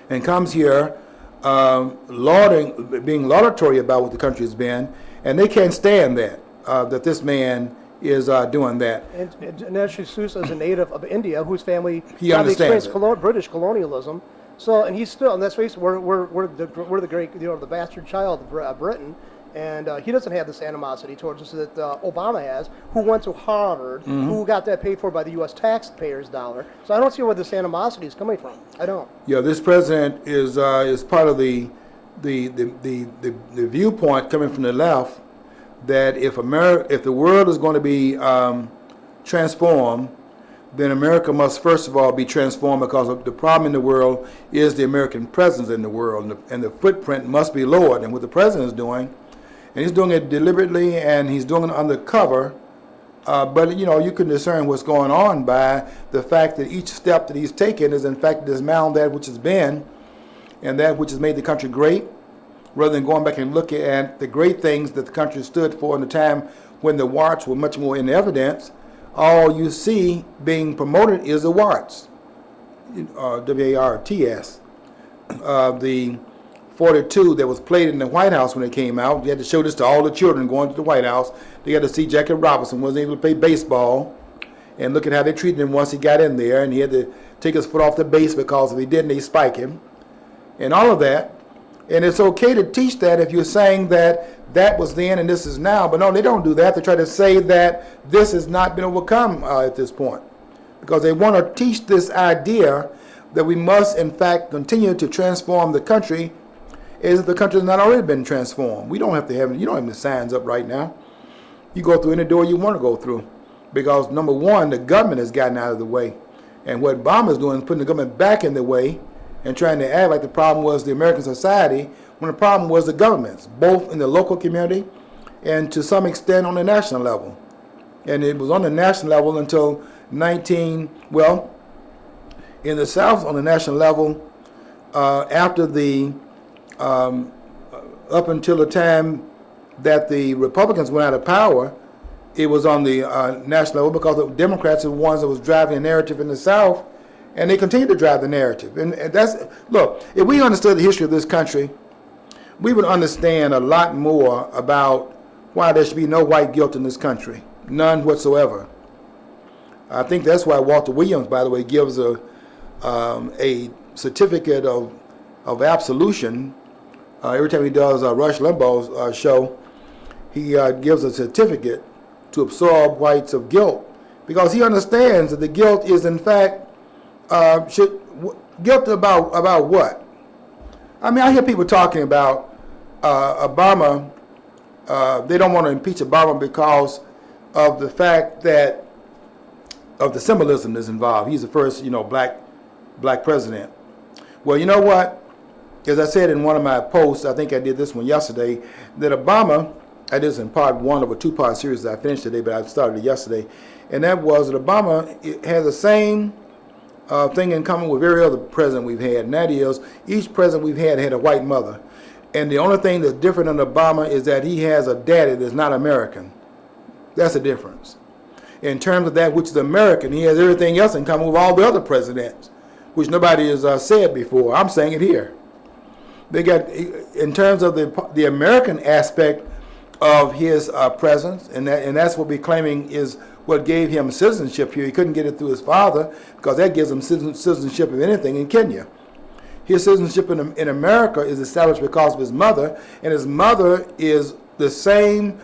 and comes here being laudatory about what the country has been, and they can't stand that this man is doing that. And Dinesh D'Souza is a native of India whose family He understands experienced British colonialism. So, and he's still, and let's face it, we're the great, the bastard child of Britain, and he doesn't have this animosity towards us that Obama has, who went to Harvard, who got that paid for by the U.S. taxpayers' dollar. So I don't see where this animosity is coming from. I don't. Yeah, this president is part of the viewpoint coming from the left that if the world is going to be transformed, then America must first of all be transformed, because the problem in the world is the American presence in the world, and the footprint must be lowered. And what the president is doing, and he's doing it deliberately, and he's doing it undercover, but you can discern what's going on by the fact that each step that he's taken is in fact to dismantle that which has been and that which has made the country great, rather than going back and looking at the great things that the country stood for in the time when the warts were much more in evidence. All you see being promoted is the warts, WARTS. The 42 that was played in the White House when it came out. You had to show this to all the children going to the White House. They got to see Jackie Robinson wasn't able to play baseball, and look at how they treated him once he got in there, and he had to take his foot off the base because if he didn't, they spike him, and all of that. And it's okay to teach that if you're saying that was then and this is now. But no, they don't do that. They try to say that this has not been overcome at this point, because they want to teach this idea that we must, in fact, continue to transform the country as if the country has not already been transformed. You don't have the signs up right now. You go through any door you want to go through, because number one, the government has gotten out of the way. And what Obama is doing is putting the government back in the way and trying to act like the problem was the American society, when the problem was the governments, both in the local community and to some extent on the national level. And it was on the national level until in the South on the national level, after up until the time that the Republicans went out of power, it was on the national level, because the Democrats are the ones that was driving the narrative in the South. And they continue to drive the narrative. And look, if we understood the history of this country, we would understand a lot more about why there should be no white guilt in this country. None whatsoever. I think that's why Walter Williams, by the way, gives a certificate of absolution. Every time he does Rush Limbaugh's show, he gives a certificate to absolve whites of guilt, because he understands that the guilt is in fact guilt about what? I mean, I hear people talking about Obama. They don't want to impeach Obama because of the fact that of the symbolism that's involved. He's the first, black president. Well, you know what? As I said in one of my posts, I think I did this one yesterday, that Obama, I did this in part one of a two-part series that I finished today, but I started it yesterday, and that was that Obama has the same thing in common with every other president we've had, and that is each president we've had a white mother. And the only thing that's different than Obama is that he has a daddy that's not American. That's the difference. In terms of that which is American, he has everything else in common with all the other presidents, which nobody has said before. I'm saying it here. They got, in terms of the American aspect of his presence, and that's what we're claiming is what gave him citizenship here. He couldn't get it through his father, because that gives him citizenship of anything in Kenya. His citizenship in America is established because of his mother, and his mother is the same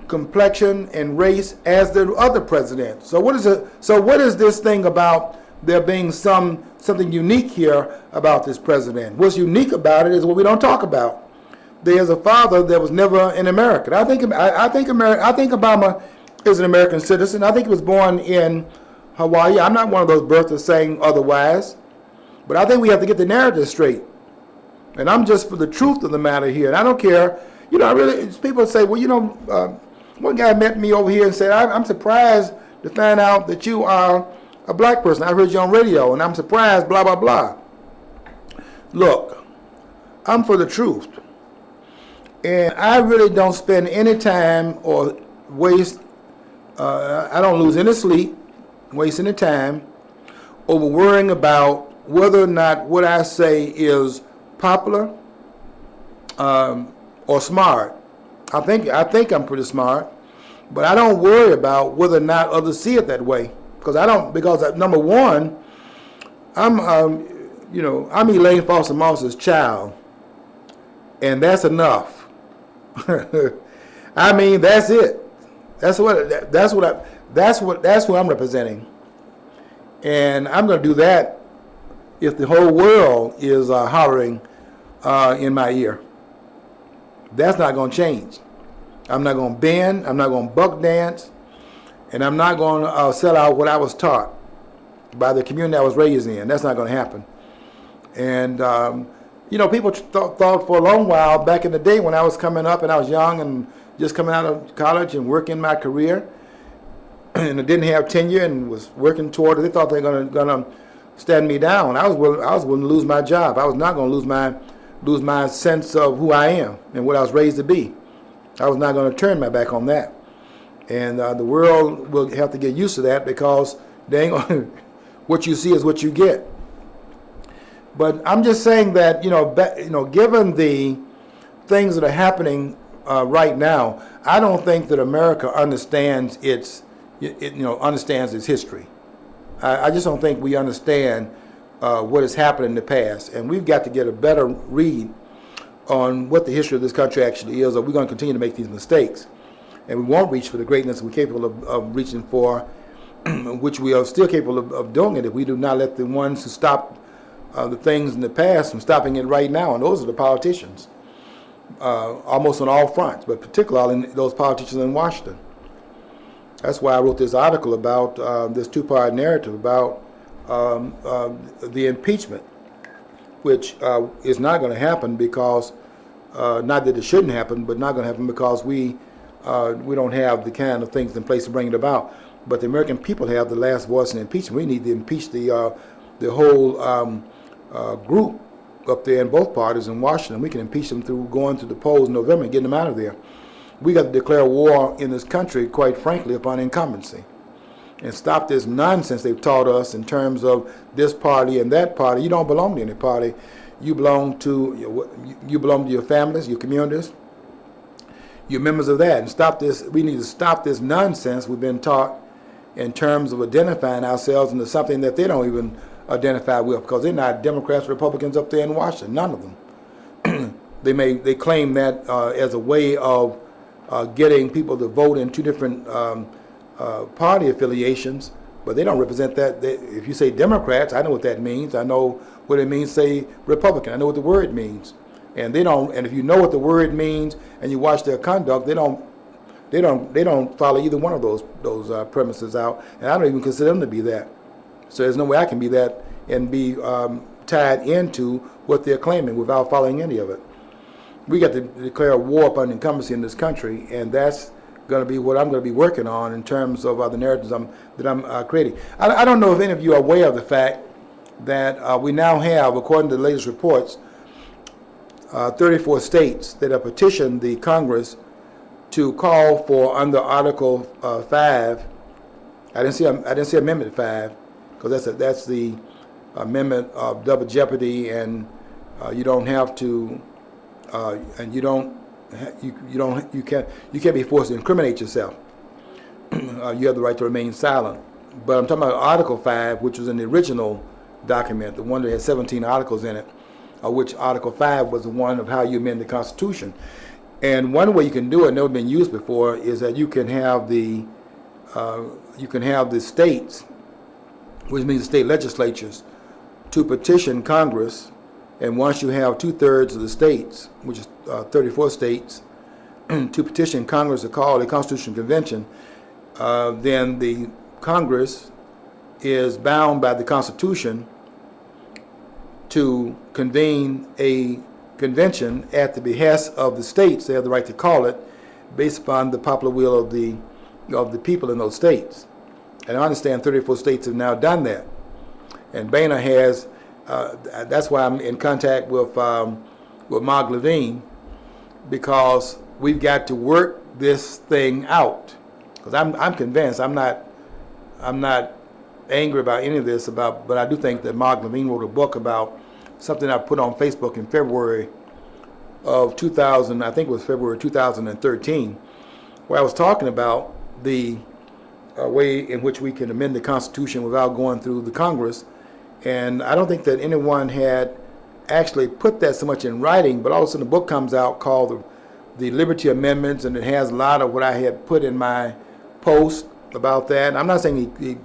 complexion and race as the other presidents. So what is this thing about there being something unique here about this president? What's unique about it is what we don't talk about. There's a father that was never an American. I think Obama is an American citizen. I think he was born in Hawaii. I'm not one of those birthers saying otherwise, but I think we have to get the narrative straight. And I'm just for the truth of the matter here. And I don't care. People say, well, one guy met me over here and said, I'm surprised to find out that you are a black person. I heard you on radio, and I'm surprised, blah, blah, blah. Look, I'm for the truth. And I really don't spend any time or waste, I don't lose any sleep wasting the time over worrying about whether or not what I say is popular or smart. I think I'm pretty smart, but I don't worry about whether or not others see it that way, because number one, I'm Elaine Foster Moss's child, and that's enough. I mean, that's it. That's what I'm representing, and I'm going to do that if the whole world is hollering in my ear. That's not going to change. I'm not going to bend. I'm not going to buck dance, and I'm not going to sell out what I was taught by the community I was raised in. That's not going to happen. And people thought for a long while back in the day when I was coming up and I was young and just coming out of college and working my career, and I didn't have tenure and was working toward it. They thought they were going to stand me down. I was willing to lose my job. I was not going to lose my sense of who I am and what I was raised to be. I was not going to turn my back on that. And the world will have to get used to that, because they ain't gonna, what you see is what you get. But I'm just saying that given the things that are happening right now, I don't think that America understands its history. I just don't think we understand what has happened in the past, and we've got to get a better read on what the history of this country actually is, or we're going to continue to make these mistakes, and we won't reach for the greatness we're capable of reaching for, which we are still capable of doing it if we do not let the ones who stop the things in the past from stopping it right now, and those are the politicians, almost on all fronts, but particularly those politicians in Washington. That's why I wrote this article about this two-part narrative about the impeachment, which is not going to happen because, not that it shouldn't happen, but not going to happen because we don't have the kind of things in place to bring it about. But the American people have the last voice in impeachment. We need to impeach the whole group up there in both parties in Washington. We can impeach them through going to the polls in November and getting them out of there. We got to declare war in this country, quite frankly, upon incumbency, and stop this nonsense they've taught us in terms of this party and that party. You don't belong to any party. You belong to your families, your communities. You're members of that. And stop this. We need to stop this nonsense we've been taught in terms of identifying ourselves into something that they don't even identify with, because they're not Democrats, Republicans up there in Washington. None of them. They claim that as a way of getting people to vote in two different party affiliations, but they don't represent that. If you say Democrats, I know what that means. I know what it means to say Republican. I know what the word means, and they don't. And if you know what the word means and you watch their conduct, they don't follow either one of those premises out. And I don't even consider them to be that. So there's no way I can be that and be tied into what they're claiming without following any of it. We got to declare war upon incumbency in this country, and that's going to be what I'm going to be working on in terms of the narratives that I'm creating. I don't know if any of you are aware of the fact that we now have, according to the latest reports, 34 states that have petitioned the Congress to call for, under Article 5. I didn't see Amendment 5, because that's the amendment of double jeopardy, and you don't have to. And you can't be forced to incriminate yourself. You have the right to remain silent. But I'm talking about Article 5, which was in the original document, the one that had 17 articles in it, which Article 5 was the one of how you amend the Constitution. And one way you can do it, never been used before, is that you can have the states, which means the state legislatures, to petition Congress. And once you have 2/3 of the states, which is 34 states, to petition Congress to call a Constitutional Convention, then the Congress is bound by the Constitution to convene a convention at the behest of the states. They have the right to call it based upon the popular will of the people in those states. And I understand 34 states have now done that. And Boehner has. That's why I'm in contact with Mark Levine, because we've got to work this thing out. Because I'm convinced I'm not angry about any of this, but I do think that Mark Levine wrote a book about something I put on Facebook in February of 2000, I think it was February 2013, where I was talking about the way in which we can amend the Constitution without going through the Congress. And I don't think that anyone had actually put that so much in writing, but all of a sudden a book comes out called the Liberty Amendments, and it has a lot of what I had put in my post about that. And I'm not saying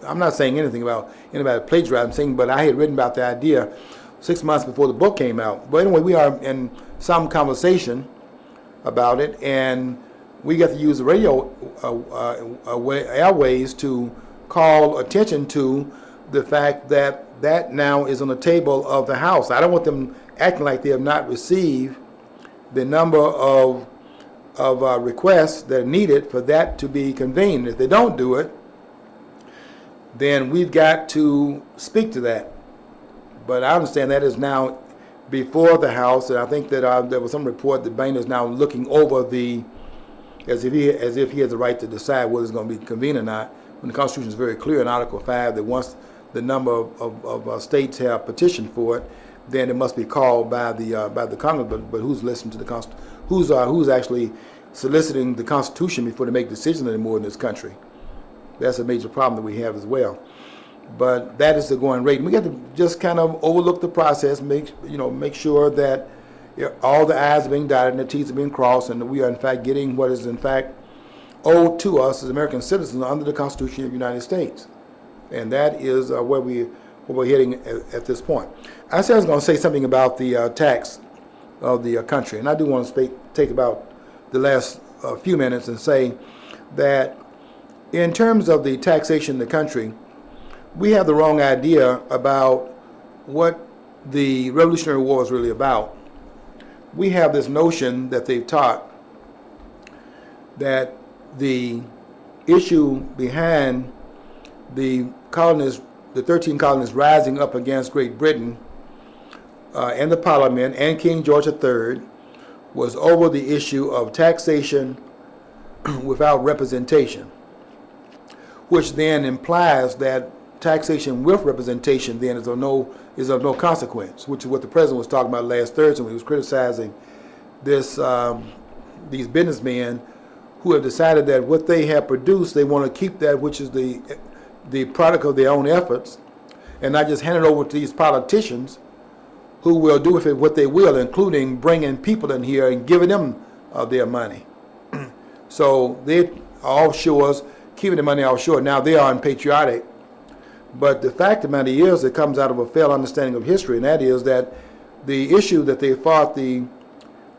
I'm not saying anything about anybody plagiarizing, I'm saying, but I had written about the idea 6 months before the book came out. But anyway, we are in some conversation about it, and we got to use the radio airways to call attention to the fact that that now is on the table of the House. I don't want them acting like they have not received the number of requests that are needed for that to be convened. If they don't do it, then we've got to speak to that. But I understand that is now before the House, and I think that there was some report that Boehner is now looking over as if he has the right to decide whether it's going to be convened or not, when the Constitution is very clear in Article 5 that once the number of states have petitioned for it, then it must be called by the Congress. But who's listening to the Constitution? Who's actually soliciting the Constitution before they make decisions anymore in this country? That's a major problem that we have as well. But that is the going rate. And we got to just kind of overlook the process, make sure that all the I's are being dotted and the T's are being crossed, and that we are in fact getting what is in fact owed to us as American citizens under the Constitution of the United States. And that is where we're heading at this point. I said I was going to say something about the tax of the country, and I do want to take about the last few minutes and say that in terms of the taxation in the country, we have the wrong idea about what the Revolutionary War is really about. We have this notion that they've taught that the issue behind the colonists, the 13 colonists rising up against Great Britain and the Parliament and King George III was over the issue of taxation without representation, which then implies that taxation with representation then is of no consequence, which is what the president was talking about last Thursday when he was criticizing these businessmen who have decided that what they have produced, they want to keep that, which is the product of their own efforts, and not just hand it over to these politicians who will do with it what they will, including bringing people in here and giving them their money. So they're offshores, keeping the money offshore. Now they are unpatriotic, but the fact of the matter is it comes out of a fair understanding of history, and that is that the issue that they fought the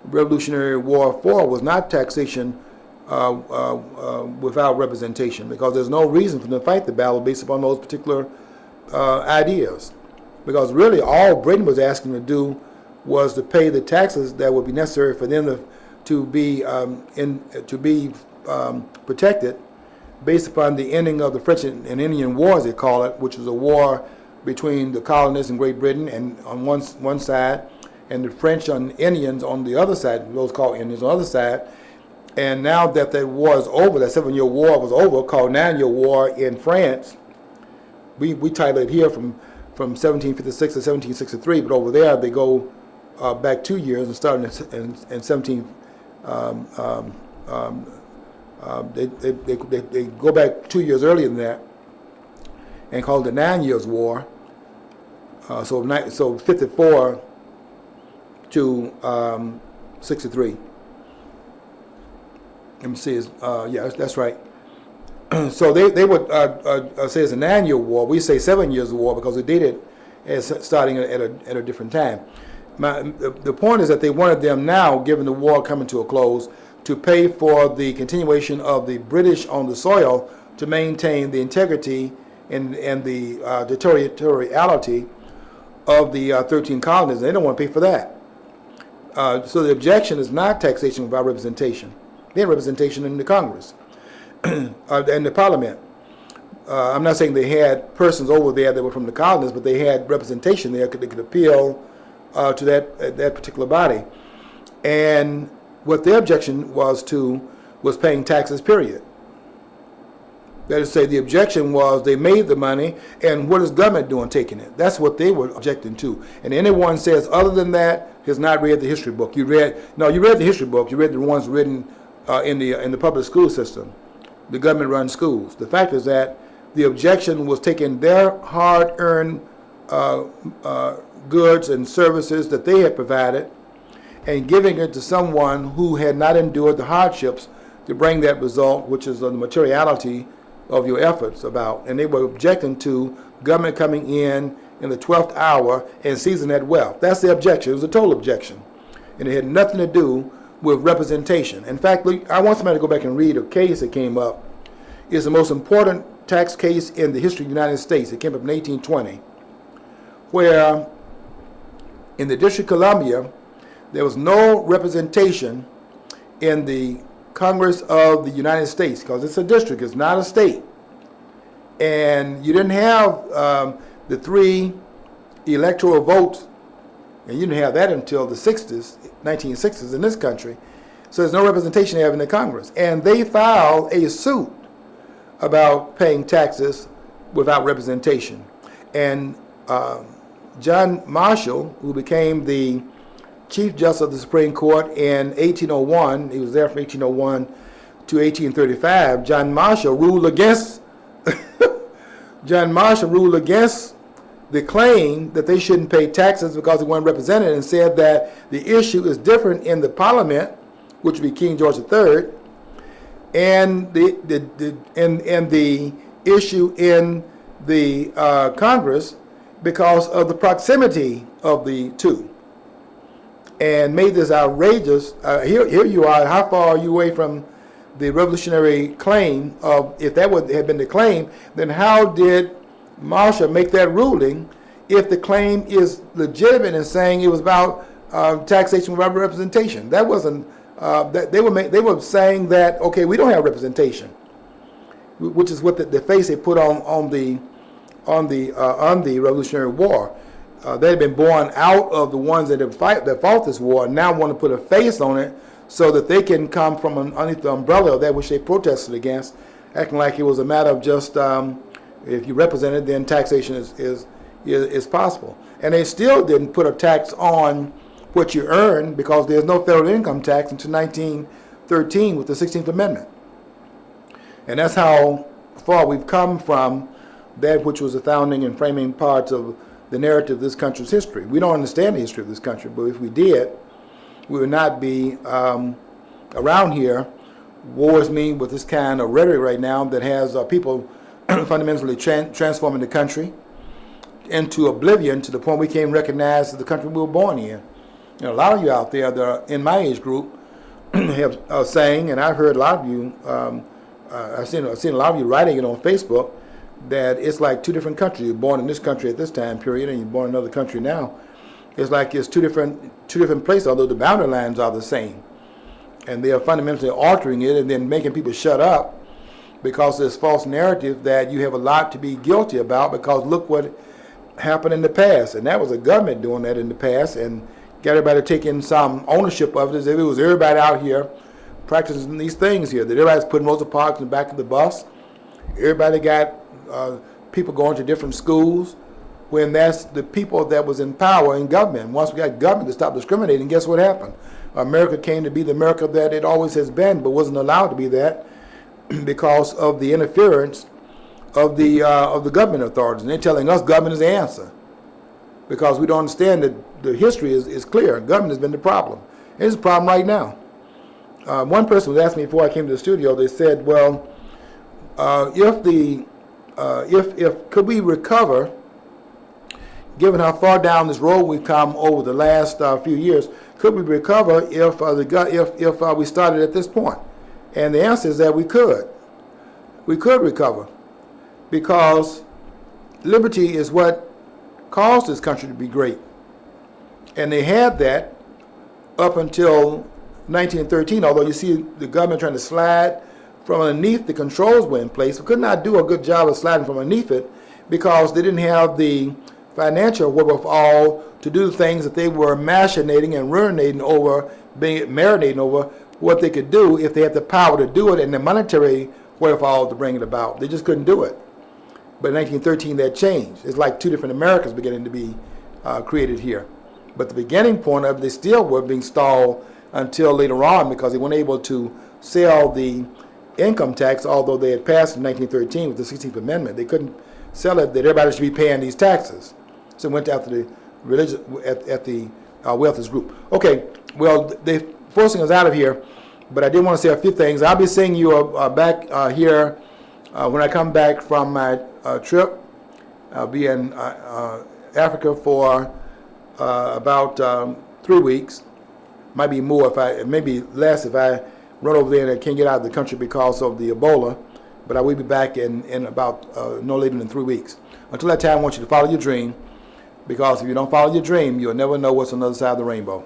Revolutionary War for was not taxation without representation, because there's no reason for them to fight the battle based upon those particular ideas. Because really all Britain was asking to do was to pay the taxes that would be necessary for them to be protected based upon the ending of the French and Indian War, as they call it, which was a war between the colonists in Great Britain and on one side, and the French and Indians on the other side, those called Indians on the other side. And now that that war is over, that 7-year war was over, called 9-year war in France, we title it here from 1756 to 1763, but over there they go back 2 years and starting in 17. They go back 2 years earlier than that and call it the 9 Years' War. So 54 to 63. Let me see. Yeah, that's right. So they would say it's a 9-year war. We say 7 years of war because we did it as starting at a different time. The point is that they wanted them now, given the war coming to a close, to pay for the continuation of the British on the soil to maintain the integrity and the territoriality of the 13 colonies. They don't want to pay for that. So the objection is not taxation without representation. They had representation in the Congress and the Parliament. I'm not saying they had persons over there that were from the colonies, but they had representation there. They could appeal to that particular body. And what their objection was paying taxes, period. That is to say, the objection was they made the money, and what is government doing taking it? That's what they were objecting to. And anyone says other than that has not read the history book. You read the history book. You read the ones written in the public school system, the government-run schools. The fact is that the objection was taking their hard-earned goods and services that they had provided and giving it to someone who had not endured the hardships to bring that result, which is the materiality of your efforts about. And they were objecting to government coming in the 12th hour and seizing that wealth. That's the objection. It was a total objection. And it had nothing to do with representation. In fact, I want somebody to go back and read a case that came up. It's the most important tax case in the history of the United States. It came up in 1820, where in the District of Columbia, there was no representation in the Congress of the United States, because it's a district, it's not a state. And you didn't have the 3 electoral votes, and you didn't have that until the 1960s in this country. So there's no representation there in the Congress. And they filed a suit about paying taxes without representation. And John Marshall, who became the Chief Justice of the Supreme Court in 1801, he was there from 1801 to 1835, John Marshall ruled against the claim that they shouldn't pay taxes because they weren't represented, and said that the issue is different in the Parliament, which would be King George III, and the issue in the Congress because of the proximity of the two. And made this outrageous. Here you are. How far are you away from the revolutionary claim of, if that had been the claim, then how did Marshall make that ruling if the claim is legitimate in saying it was about taxation without representation? That wasn't. They were saying that, okay, we don't have representation, which is what the face they put on the Revolutionary War. They had been born out of the ones that fought this war, and now want to put a face on it so that they can come from underneath the umbrella of that which they protested against, acting like it was a matter of just if you represent it, then taxation is possible. And they still didn't put a tax on what you earn, because there's no federal income tax until 1913 with the 16th Amendment. And that's how far we've come from that which was the founding and framing parts of the narrative of this country's history. We don't understand the history of this country, but if we did, we would not be around here wars me with this kind of rhetoric right now that has people fundamentally transforming the country into oblivion to the point we can't recognize the country we were born in. You know, a lot of you out there that are in my age group are saying, and I've heard a lot of you, I've seen a lot of you writing it on Facebook, that it's like two different countries. You're born in this country at this time period, and you're born in another country now. It's like it's two different places, although the boundary lines are the same. And they are fundamentally altering it and then making people shut up because there's false narrative that you have a lot to be guilty about, because look what happened in the past. And that was the government doing that in the past and got everybody taking some ownership of it, as if it was everybody out here practicing these things here, that everybody's putting Rosa Parks in the back of the bus. Everybody got people going to different schools, when that's the people that was in power in government. Once we got government to stop discriminating, guess what happened? America came to be the America that it always has been, but wasn't allowed to be that because of the interference of the government authorities. And they're telling us government is the answer, because we don't understand that the history is clear. Government has been the problem. It's a problem right now. One person was asking me before I came to the studio, they said, well, if could we recover, given how far down this road we've come over the last few years, could we recover if we started at this point? And the answer is that we could. We could recover, because liberty is what caused this country to be great. And they had that up until 1913, although you see the government trying to slide from underneath the controls were in place. We could not do a good job of sliding from underneath it because they didn't have the financial wherewithal to do the things that they were machinating and marinating over what they could do if they had the power to do it, and the monetary wherewithal to bring it about. They just couldn't do it. But in 1913, that changed. It's like two different Americas beginning to be created here. But the beginning point of it, they still were being stalled until later on because they weren't able to sell the income tax, although they had passed in 1913 with the 16th Amendment. They couldn't sell it that everybody should be paying these taxes. So it went after the religious, at the wealthiest group. Okay, well, they're forcing us out of here, but I did want to say a few things. I'll be seeing you back here when I come back from my trip. I'll be in Africa for about 3 weeks. Might be more maybe less if I run over there and I can't get out of the country because of the Ebola. But I will be back in about no later than 3 weeks. Until that time, I want you to follow your dream, because if you don't follow your dream, you'll never know what's on the other side of the rainbow.